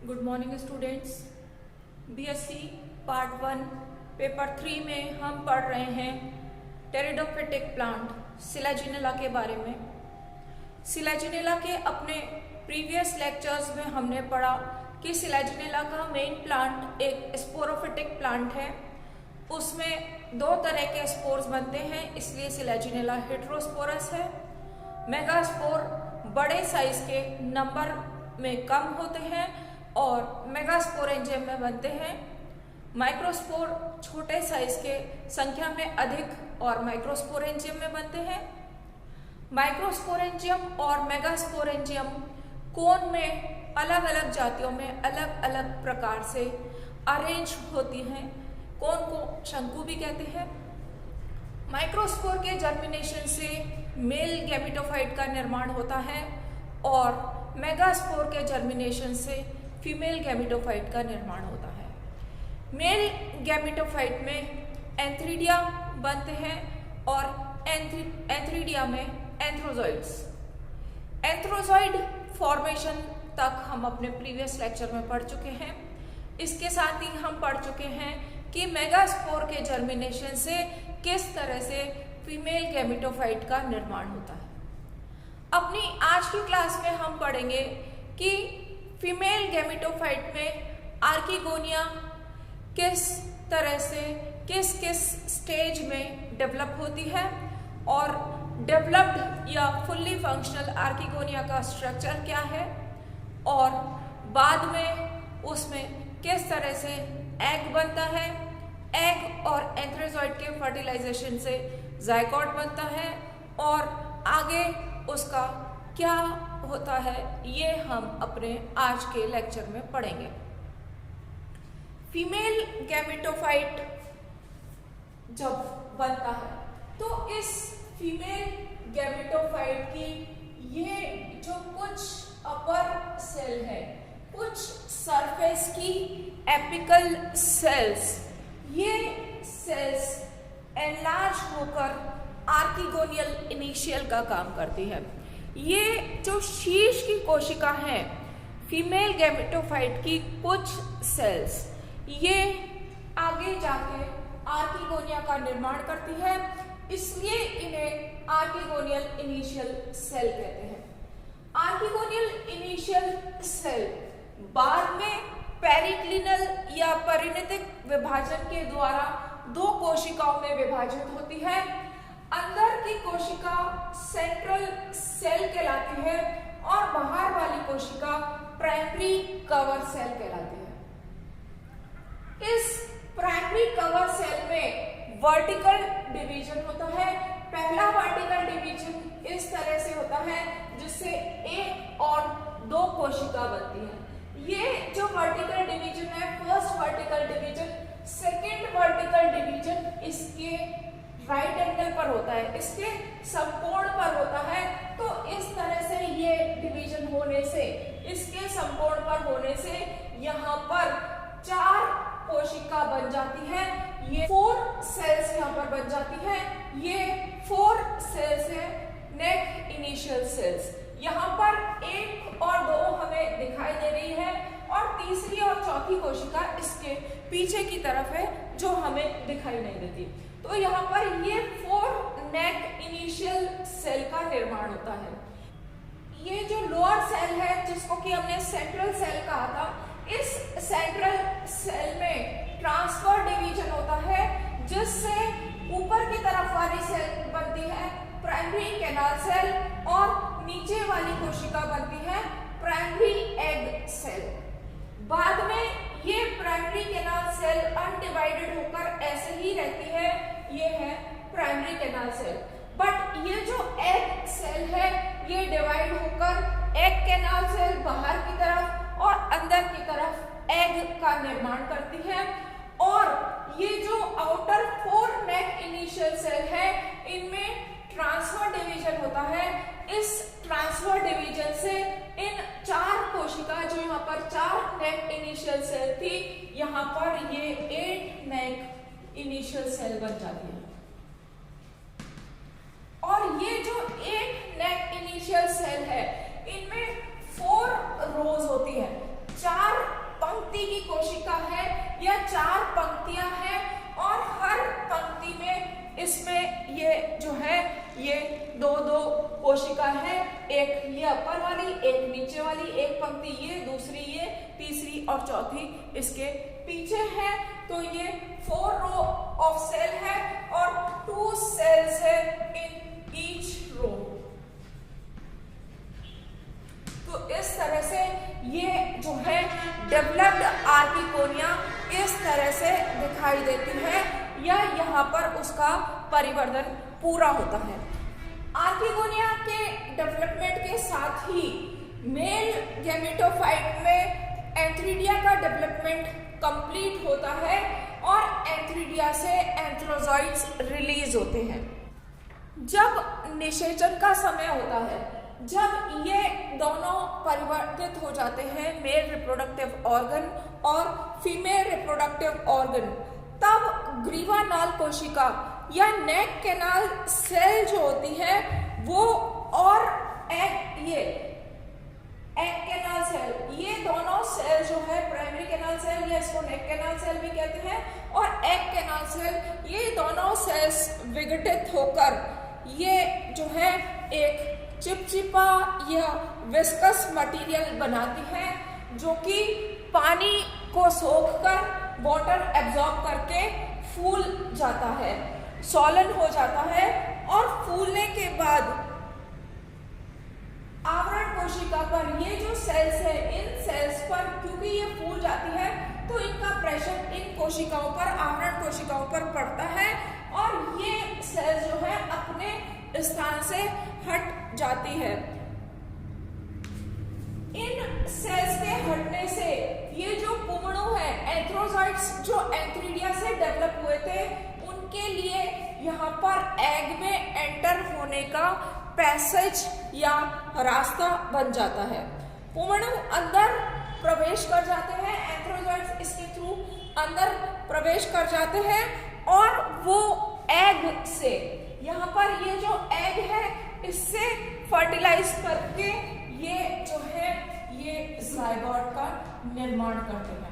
Good morning students. BSc part 1 paper 3 में हम पढ़ रहे हैं टेरिडोफिटिक प्लांट सिलाजिनेला के बारे में। सिलाजिनेला के अपने प्रीवियस लेक्चर्स में हमने पढ़ा कि सिलाजिनेला का मेन प्लांट एक स्पोरोफिटिक प्लांट है। उसमें दो तरह के स्पोर्स बनते हैं, इसलिए सिलाजिनेला हेटेरोस्पोरस है। मेगास्पोर बड़े साइज के नंबर में कम होते हैं और मेगास्पोरेंजियम में बनते हैं। माइक्रोस्पोर छोटे साइज के संख्या में अधिक और माइक्रोस्पोरेंजियम में बनते हैं। माइक्रोस्पोरेंजियम और मेगास्पोरेंजियम कोन में अलग अलग जातियों में अलग अलग प्रकार से अरेंज होती हैं। कोन को शंकु भी कहते हैं। माइक्रोस्पोर के जर्मिनेशन से मेल गैमेटोफाइट का निर्माण होता है और मेगास्पोर के जर्मिनेशन से फीमेल गैमेटोफाइट का निर्माण होता है। मेल गैमेटोफाइट में एंथ्रीडिया बनते हैं और एंथ्रीडिया में एंथ्रोजॉइड्स। एंथ्रोजॉइड फॉर्मेशन तक हम अपने प्रीवियस लेक्चर में पढ़ चुके हैं। इसके साथ ही हम पढ़ चुके हैं कि मेगास्पोर के जर्मिनेशन से किस तरह से फीमेल गैमेटोफाइट का निर्माण होता है। अपनी आज की क्लास में हम पढ़ेंगे कि फीमेल गैमेटोफाइट में आर्किगोनिया किस तरह से किस किस स्टेज में डेवलप होती है और डेवलप्ड या फुल्ली फंक्शनल आर्किगोनिया का स्ट्रक्चर क्या है और बाद में उसमें किस तरह से एग बनता है। एग और एंथ्रोजॉइड के फर्टिलाइजेशन से जायगोट बनता है और आगे उसका क्या होता है ये हम अपने आज के लेक्चर में पढ़ेंगे। फीमेल गैमेटोफाइट जब बनता है तो इस फीमेल गैमेटोफाइट की ये जो कुछ अपर सेल है, कुछ सरफेस की एपिकल सेल्स, ये सेल्स एनलार्ज होकर आर्किगोनियल इनिशियल का काम करती है। ये जो शीर्ष की कोशिका है फीमेल गैमेटोफाइट की कुछ सेल्स, ये आगे जाके आर्किगोनिया का निर्माण करती है, इसलिए इन्हें आर्किगोनियल इनिशियल सेल कहते हैं। आर्किगोनियल इनिशियल सेल बाद में पेरिक्लिनल या परिणतिक विभाजन के द्वारा दो कोशिकाओं में विभाजित होती है। अंदर की कोशिका सेंट्रल सेल कहलाती है और बाहर वाली कोशिका प्राइमरी कवर सेल कहलाती है। इस प्राइमरी कवर सेल में वर्टिकल डिवीजन होता है। पहला वर्टिकल डिवीजन इस तरह से होता है जिससे एक और दो कोशिका बनती है। ये जो वर्टिकल डिवीजन है, first vertical division, second vertical division इसके राइट एंगल पर होता है, इसके समकोण पर होता है। तो इस तरह से ये डिवीजन होने से, इसके समकोण पर होने से यहाँ पर चार कोशिका बन जाती है। ये 4 सेल्स यहाँ पर बन जाती है। ये 4 सेल्स है नेक इनिशियल सेल्स। यहाँ पर 1 और 2 हमें दिखाई दे रही है और तीसरी और चौथी कोशिका इसके पीछे की तरफ है जो हमें दिखाई नहीं देती। तो यहाँ पर ये 4 नेक इनिशियल सेल का निर्माण होता है। ये जो लोअर सेल है जिसको कि हमने सेंट्रल सेल कहा था, इस सेंट्रल सेल में ट्रांसफर डिवीजन होता है जिससे ऊपर की तरफ वाली सेल बनती है प्राइमरी कैनाल सेल और नीचे वाली कोशिका बनती है प्राइमरी एग सेल। बाद में ये प्राइमरी कैनाल सेल अनडिवाइडेड होकर ऐसे ही रहती है, ये है प्राइमरी कैनाल सेल। बट ये जो एग सेल है ये डिवाइड होकर एग कैनाल सेल बाहर की तरफ और अंदर की तरफ एग का निर्माण करती है। और ये जो आउटर 4 नेक इनिशियल सेल है इनमें ट्रांसफर डिवीजन होता है। इस ट्रांसफर डिवीजन से इन 4 कोशिका जो यहाँ पर 4 नेक इनिशियल सेल थी, यहाँ पर ये 8 नेक इनिशियल सेल बन जाती है। और ये जो 8 नेक इनिशियल सेल है इनमें 4 रोज होती है, 4 पंक्ति की कोशिका है, या 4 पंक्तियां हैं और हर पंक्ति में इसमें ये जो है ये 2-2 कोशिका है, एक ये अपर वाली, एक नीचे वाली, एक पंक्ति ये, दूसरी ये, तीसरी और चौथी इसके पीछे है। तो ये 4 रो ऑफ सेल है और 2 सेल्स है इन ईच रो। तो इस तरह से ये जो है डेवलप्ड आर्किगोनिया इस तरह से दिखाई देती है, या यहाँ पर उसका परिवर्तन पूरा होता है। आर्किगोनिया के डेवलपमेंट के साथ ही मेल गैमेटोफाइट में एंथ्रीडिया का डेवलपमेंट कंप्लीट होता है और एंथ्रीडिया से एंथ्रोजॉइड्स रिलीज होते हैं। जब निषेचन का समय होता है, जब ये दोनों परिवर्तित हो जाते हैं, मेल रिप्रोडक्टिव ऑर्गन और फीमेल रिप्रोडक्टिव ऑर्गन, तब ग्रीवा नाल कोशिका या नेक कैनाल सेल जो होती है वो और एग कैनाल सेल, ये दोनों सेल जो है प्राइमरी कैनाल सेल या इसको नेक कैनाल सेल भी कहते हैं, और एग कैनाल सेल, ये दोनों सेल्स विघटित होकर ये जो है एक चिपचिपा या विस्कस मटेरियल बनाती है, जो कि पानी को सोखकर वाटर एब्जॉर्ब करके फूल जाता है, सॉलन हो जाता है, और फूलने के बाद आवरण कोशिका पर ये जो सेल्स है, इन सेल्स पर क्योंकि ये फूल जाती है तो इनका प्रेशर इन कोशिकाओं पर, आवरण कोशिकाओं पर पड़ता है और ये सेल्स जो है अपने स्थान से हट जाती है। इन सेल्स के हटने से ये जो पुमणु है, एंथ्रोजॉइड्स जो एंथ्रीडिया से डेवलप हुए थे, उनके लिए यहाँ पर एग में एंटर होने का पैसेज या रास्ता बन जाता है। पुमणु अंदर प्रवेश कर जाते हैं, एंथ्रोजॉइड्स इसके थ्रू अंदर प्रवेश कर जाते हैं और वो एग से, यहाँ पर ये जो एग है इससे फर्टिलाइज करके ये जो है ये ज़ायगोट का निर्माण करते हैं।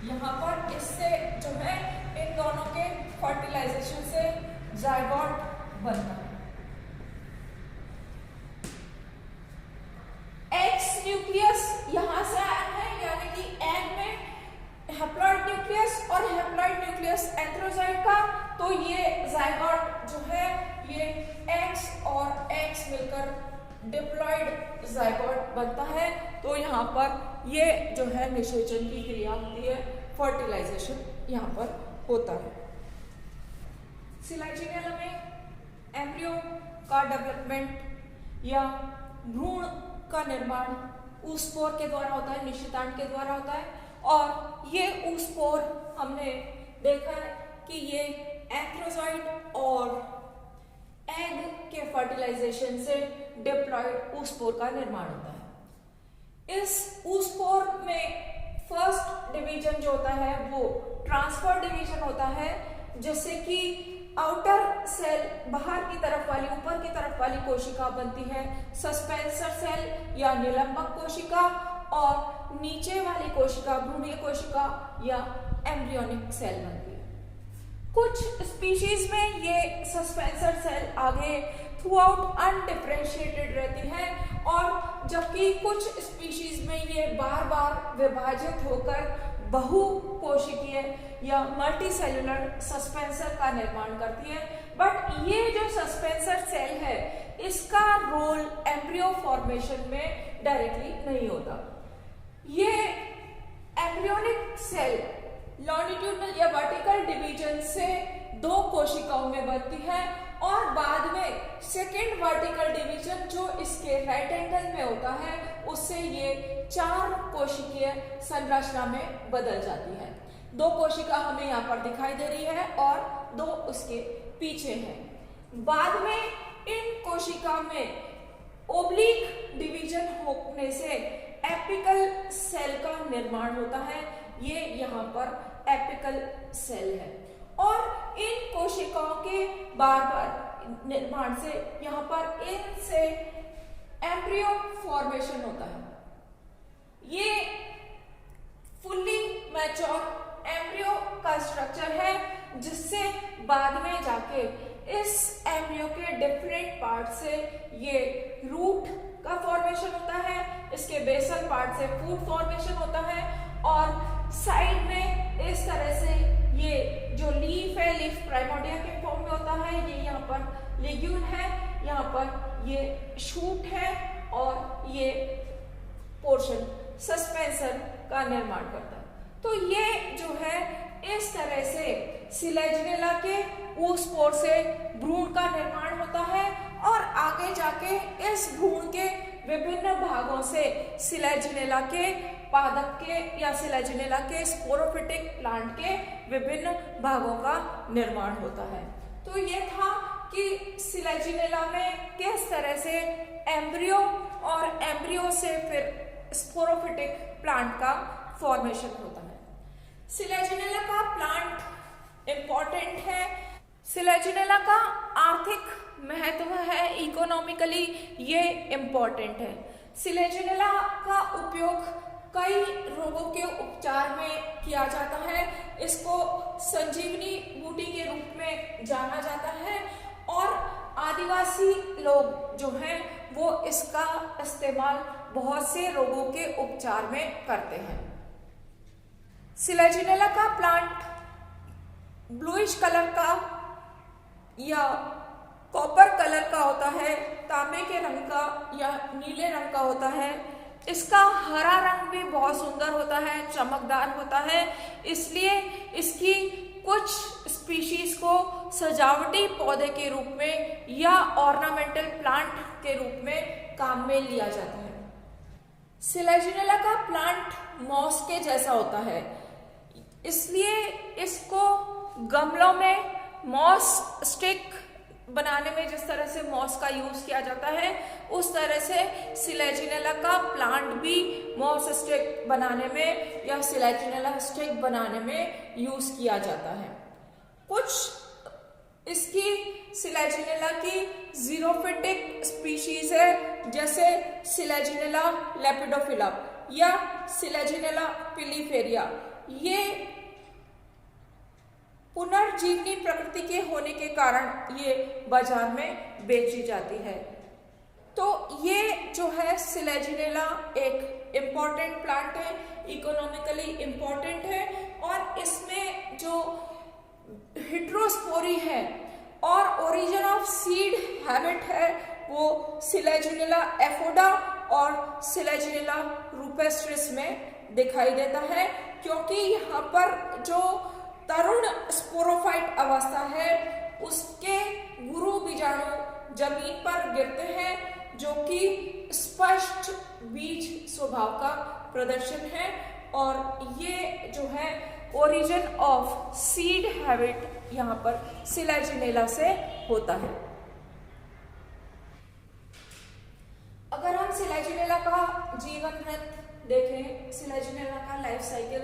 यहाँ पर इससे जो है इन दोनों के फर्टिलाइजेशन से ज़ायगोट बनता है। एक्स न्यूक्लियस यहाँ से आया है, यानी कि एग में हैप्लॉइड न्यूक्लियस और हैप्लॉइड न्यूक्लियस एंथ्रोजॉइड का, तो ये ज़ायगोट जो है ये एक्स और एक्स मिलकर डिप्लॉइड ज़ायगोट बनता है। तो यहाँ पर ये जो है निषेचन की क्रिया होती है, फर्टिलाइजेशन यहाँ पर होता है। सिलाइजिनियम में एम्ब्रियो का डेवलपमेंट या भ्रूण का निर्माण ऊस्पोर के द्वारा होता है, निषेधांड के द्वारा होता है, और ये ऊस्पोर हमने देखा है कि ये एंथ्रोजॉइड और एग के फर्टिलाइजेशन से डिप्लॉइड ऊस्पोर का निर्माण होता है। इस ऊस्पोर में फर्स्ट डिवीजन जो होता है वो ट्रांसफर डिवीजन होता है, जिससे कि आउटर सेल बाहर की तरफ वाली, ऊपर की तरफ वाली कोशिका बनती है सस्पेंसर सेल या निलंबक कोशिका, और नीचे वाली कोशिका भ्रूणीय कोशिका या एम्ब्रियोनिक सेल बनती है। कुछ स्पीशीज में ये सस्पेंसर सेल आगे थ्रू आउट अनडिफरेंशिएटेड रहती है, और जबकि कुछ स्पीशीज में ये बार बार विभाजित होकर बहु कोशिकीय या मल्टी सेलुलर सस्पेंसर का निर्माण करती है। बट ये जो सस्पेंसर सेल है इसका रोल एम्ब्रियो फॉर्मेशन में डायरेक्टली नहीं होता। ये एम्ब्रियोनिक सेल लॉन्जिट्यूडनल या वर्टिकल डिवीजन से 2 कोशिकाओं में बनती है, और बाद में सेकेंड वर्टिकल डिवीजन जो इसके राइट एंगल में होता है उससे ये 4 कोशिकीय संरचना में बदल जाती है। 2 कोशिका हमें यहाँ पर दिखाई दे रही है और 2 उसके पीछे हैं। बाद में इन कोशिका में ओब्लिक डिवीजन होने से एपिकल सेल का निर्माण होता है। ये यहाँ पर एपिकल सेल है, और इन कोशिकाओं के बार बार निर्माण से यहाँ पर इनसे एम्ब्रियो एम्ब्रियो फॉर्मेशन होता है। ये फुल्ली मैच्योर एम्ब्रियो का स्ट्रक्चर है, जिससे बाद में जाके इस एम्ब्रियो के डिफरेंट पार्ट से ये रूट का फॉर्मेशन होता है, इसके बेसल पार्ट से फूड फॉर्मेशन होता है, और साइड में इस तरह से ये जो लीफ है, लीफ प्राइमोर्डिया के फॉर्म में होता है। ये यहाँ पर लिग्यूल है, यहाँ पर ये शूट है, और ये पोर्शन सस्पेंशन का निर्माण करता है। तो ये जो है इस तरह से सिलेजिनेला के ऊस्पोर से भ्रूण का निर्माण होता है, और आगे जाके इस भ्रूण के विभिन्न भागों से सिलेजिनेला के पादप के या सिलेजिनेला के स्पोरोफिटिक प्लांट के विभिन्न भागों का निर्माण होता है। तो ये था कि सिलेजिनेला में किस तरह से एम्ब्रियो और एम्ब्रियो से फिर स्पोरोफिटिक प्लांट का फॉर्मेशन होता है। सिलेजिनेला का प्लांट इंपॉर्टेंट है। सिलेजिनेला का आर्थिक महत्व है, इकोनॉमिकली ये इंपॉर्टेंट है। सिलेजिनेला का उपयोग कई रोगों के उपचार में किया जाता है। इसको संजीवनी बूटी के रूप में जाना जाता है, और आदिवासी लोग जो हैं वो इसका इस्तेमाल बहुत से रोगों के उपचार में करते हैं। सिलेजिनेला का प्लांट ब्लूइश कलर का या कॉपर कलर का होता है, तांबे के रंग का या नीले रंग का होता है। इसका हरा रंग भी बहुत सुंदर होता है, चमकदार होता है, इसलिए इसकी कुछ स्पीशीज को सजावटी पौधे के रूप में या ऑर्नामेंटल प्लांट के रूप में काम में लिया जाता है। सिलेजिनेला का प्लांट मॉस के जैसा होता है, इसलिए इसको गमलों में मॉस स्टिक बनाने में जिस तरह से मॉस का यूज किया जाता है, उस तरह से सिलेजिनेला का प्लांट भी मॉस स्टिक बनाने में या सिलेजिनेला स्टिक बनाने में यूज किया जाता है। कुछ इसकी सिलेजिनेला की जीरोफिटिक स्पीशीज है, जैसे सिलेजिनेला लेपिडोफिला या सिलेजिनेला पिलीफेरिया। ये पुनर्जीवनी प्रकृति के होने के कारण ये बाजार में बेची जाती है। तो ये जो है सिलेजिनेला एक इम्पॉर्टेंट प्लांट है, इकोनॉमिकली इम्पॉर्टेंट है, और इसमें जो हेटेरोस्पोरी है और ओरिजिन ऑफ सीड हैबिट है वो सिलेजिनेला एफोडा और सिलेजिनेला रूपेस्ट्रिस में दिखाई देता है, क्योंकि यहाँ पर जो तरुण स्पोरोफाइट अवस्था है उसके गुरु बीजाणु जमीन पर गिरते हैं, जो कि स्पष्ट बीज स्वभाव का प्रदर्शन है, और ये जो है ओरिजिन ऑफ सीड हैबिट यहाँ पर सिलेजिनेला से होता है। अगर हम सिलेजिनेला का जीवन वृत्त देखें, सिलेजिनेला का लाइफ साइकिल,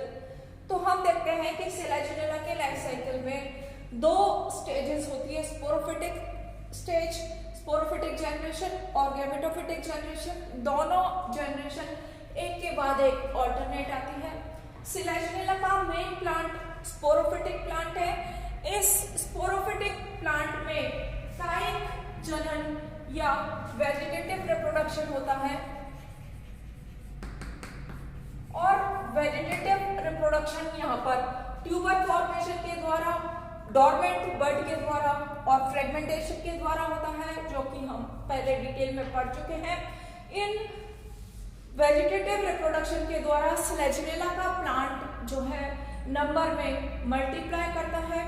तो हम देखते हैं कि सिलेजिनेला के लाइफ साइकिल में 2 स्टेजेस होती है, स्पोरोफिटिक स्टेज, स्पोरोफिटिक जनरेशन और गैमेटोफिटिक जनरेशन। दोनों जनरेशन एक के बाद एक ऑल्टरनेट आती है। सिलेजिनेला का मेन प्लांट स्पोरोफिटिक प्लांट है। इस स्पोरोफिटिक प्लांट में कायिक जनन या वेजिटेटिव रिप्रोडक्शन होता है, और वेजिटेटिव रिप्रोडक्शन यहाँ पर ट्यूबर फॉर्मेशन के द्वारा, डोरमेंट बड के द्वारा और फ्रेगमेंटेशन के द्वारा होता है, जो कि हम पहले डिटेल में पढ़ चुके हैं। इन वेजिटेटिव रिप्रोडक्शन के द्वारा सिलेजिनेला का प्लांट जो है नंबर में मल्टीप्लाई करता है।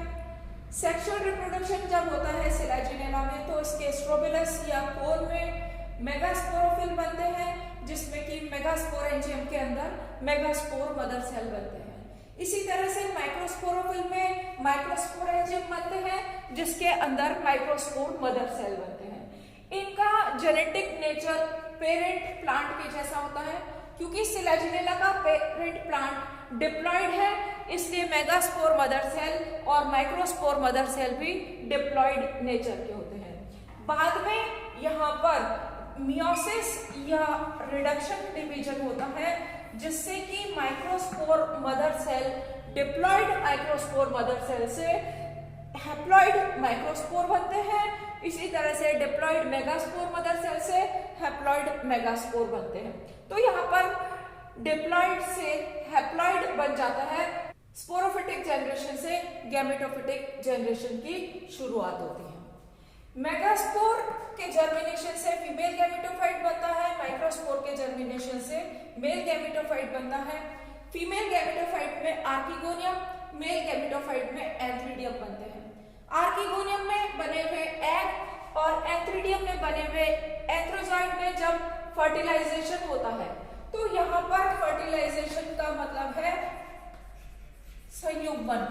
सेक्सुअल रिप्रोडक्शन जब होता है सिलेजिनेला में, तो इसके स्ट्रोबिलस या कोर में मेगास्पोरोफिल बनते हैं, जिसमें कि मेगास्पोरेंजियम के अंदर मेगास्पोर मदर सेल बनते हैं। इसी तरह से माइक्रोस्पोरोफिल में माइक्रोस्पोरेंजियम बनते हैं, जिसके अंदर माइक्रोस्पोर मदर सेल बनते हैं। इनका जेनेटिक नेचर पेरेंट प्लांट के जैसा होता है, क्योंकि सिलेजिनेला का पेरेंट प्लांट डिप्लॉयड है, इसलिए मेगास्पोर मदर सेल और माइक्रोस्पोर मदर सेल भी डिप्लॉयड नेचर के होते हैं। बाद में यहाँ पर मियोसिस या रिडक्शन डिवीजन होता है, जिससे कि microspore mother cell diploid microspore mother cell से हैप्लॉइड माइक्रोस्पोर बनते हैं। इसी तरह से डिप्लॉइड मेगास्पोर मदर सेल से हैप्लॉइड मेगास्पोर बनते हैं। तो यहाँ पर डिप्लॉइड से हैप्लॉइड बन जाता है। स्पोरोफिटिक जनरेशन से गैमेटोफिटिक जनरेशन की शुरुआत होती है। मेगास्पोर के जर्मिनेशन से फीमेल गैमेटोफाइट बनता है, माइक्रोस्पोर के जर्मिनेशन से मेल गैमेटोफाइट बनता है। फीमेल गैमेटोफाइट में आर्किगोनियम, मेल गैमेटोफाइट में एंथ्रीडियम बनते हैं। आर्किगोनियम में बने हुए एग और एंथ्रीडियम में बने हुए एंथ्रोजॉइड में जब फर्टिलाइजेशन होता है, तो यहाँ पर फर्टिलाइजेशन का मतलब है संयुग्मन।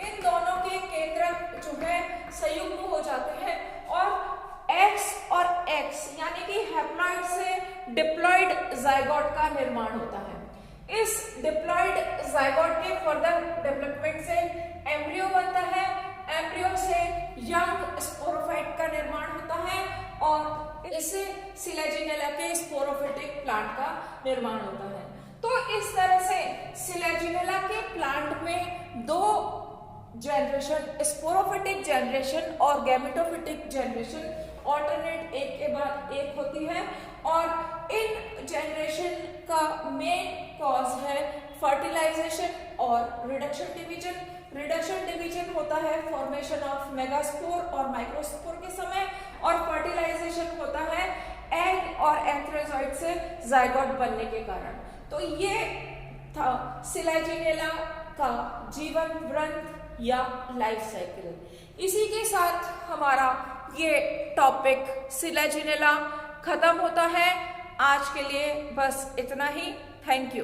इन दोनों के केंद्रक जो है संयुग्म हो जाते हैं और X और X यानी कि हैप्लॉइड से डिप्लॉइड जाइगोट का निर्माण होता है। इस डिप्लॉइड जाइगोट के फर्दर डेवलपमेंट से एम्ब्रियो बनता है। एम्ब्रियो से यंग स्पोरोफाइट का निर्माण होता है और इससे सिलेजिनेला के स्पोरोफिटिक प्लांट का निर्माण होता है। तो इस तरह से सिलेजिनेला के प्लांट में दो जनरेशन, स्पोरोफिटिक जनरेशन और गैमेटोफिटिक जनरेशन ऑल्टरनेट एक के बाद एक होती है और इन जनरेशन का मेन कॉज है फर्टिलाइजेशन और रिडक्शन डिवीजन। रिडक्शन डिवीजन होता है फॉर्मेशन ऑफ मेगास्पोर और माइक्रोस्पोर के समय और फर्टिलाइजेशन होता है एग और एंथ्रोजॉइड से जाइगोट बनने के कारण। तो ये था सिलेजिनेला का जीवन वृत्त या लाइफ साइकिल। इसी के साथ हमारा ये टॉपिक सिलेजिनेला खत्म होता है। आज के लिए बस इतना ही। Thank you.